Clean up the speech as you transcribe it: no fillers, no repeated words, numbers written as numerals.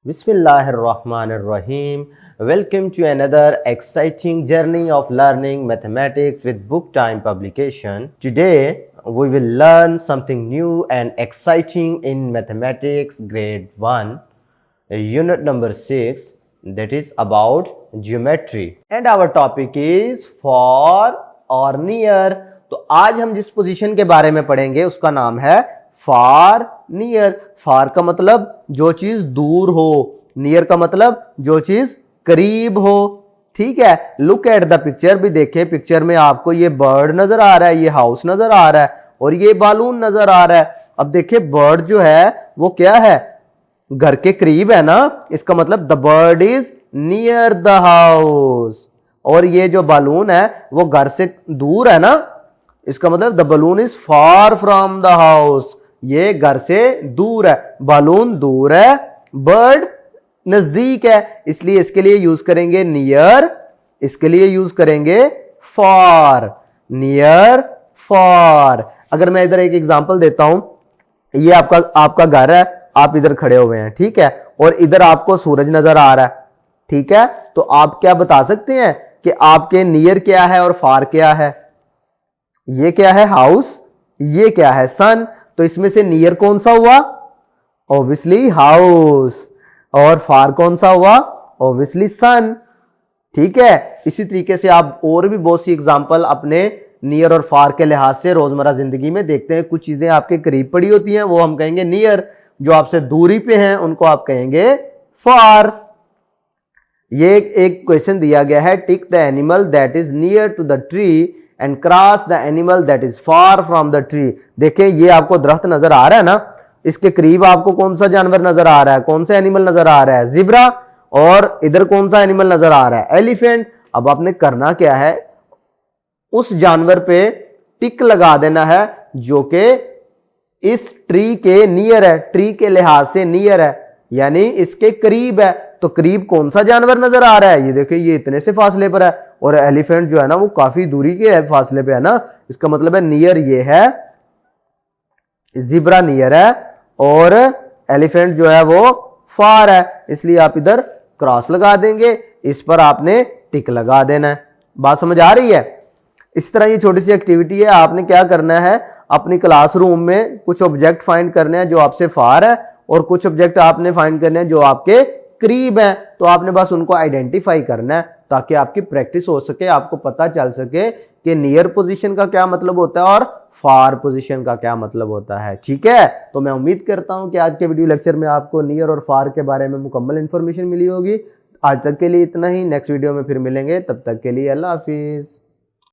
Bismillahirrahmanirrahim. Welcome to another exciting journey of learning mathematics with Book Time publication. Today we will learn something new and exciting in mathematics grade 1, unit number 6, that is about geometry. And our topic is far or near. तो आज हम जिस position के बारे में पढ़ेंगे उसका नाम है फार नियर। फार का मतलब जो चीज दूर हो, नियर का मतलब जो चीज करीब हो। ठीक है, लुक एट द पिक्चर। भी देखें, पिक्चर में आपको ये बर्ड नजर आ रहा है, ये हाउस नजर आ रहा है और ये बालून नजर आ रहा है। अब देखिए बर्ड जो है वो क्या है, घर के करीब है ना, इसका मतलब the bird is near the house. और ये जो बालून है वो घर से दूर है ना, इसका मतलब the balloon is far from the house. ये घर से दूर है, बालून दूर है, बर्ड नजदीक है, इसलिए इसके लिए यूज करेंगे नियर, इसके लिए यूज करेंगे फार। नियर फार। अगर मैं इधर एक एग्जांपल देता हूं, ये आपका घर है, आप इधर खड़े हुए हैं, ठीक है, और इधर आपको सूरज नजर आ रहा है, ठीक है, तो आप क्या बता सकते हैं कि आपके नियर क्या है और फार क्या है। ये क्या है, हाउस, ये क्या है, सन। तो इसमें से नियर कौन सा हुआ, ऑब्वियसली हाउस, और फार कौन सा हुआ, ऑब्वियसली सन। ठीक है, इसी तरीके से आप और भी बहुत सी एग्जांपल अपने नियर और फार के लिहाज से रोजमर्रा जिंदगी में देखते हैं। कुछ चीजें आपके करीब पड़ी होती हैं, वो हम कहेंगे नियर, जो आपसे दूरी पे हैं उनको आप कहेंगे फार। ये एक क्वेश्चन दिया गया है, tick the animal that is near to the tree and cross the animal that is far from the tree. देखिए ये आपको दरख्त नजर आ रहा है ना, इसके करीब आपको कौन सा जानवर नजर आ रहा है, कौन सा एनिमल नजर आ रहा है, जिब्रा। और इधर कौन सा एनिमल नजर आ रहा है, एलिफेंट। अब आपने करना क्या है, उस जानवर पे टिक लगा देना है जो कि इस ट्री के नियर है, ट्री के लिहाज से नियर है, यानी इसके करीब है। तो करीब कौन सा जानवर नजर आ रहा है, ये देखिए ये इतने से फासले पर है, और एलिफेंट जो है ना वो काफी दूरी के है, फासले पे है ना, इसका मतलब है नियर ये है, जिब्रा नियर है और एलिफेंट जो है वो फार है, इसलिए आप इधर क्रॉस लगा देंगे, इस पर आपने टिक लगा देना है। बात समझ आ रही है। इस तरह ये छोटी सी एक्टिविटी है, आपने क्या करना है, अपनी क्लासरूम में कुछ ऑब्जेक्ट फाइंड करने हैं जो आपसे फार है, और कुछ ऑब्जेक्ट आपने फाइंड करने हैं जो आपके करीब है। तो आपने बस उनको आइडेंटिफाई करना है ताकि आपकी प्रैक्टिस हो सके, आपको पता चल सके कि नियर पोजीशन का क्या मतलब होता है और फार पोजीशन का क्या मतलब होता है। ठीक है, तो मैं उम्मीद करता हूं कि आज के वीडियो लेक्चर में आपको नियर और फार के बारे में मुकम्मल इंफॉर्मेशन मिली होगी। आज तक के लिए इतना ही, नेक्स्ट वीडियो में फिर मिलेंगे, तब तक के लिए अल्लाह हाफिज।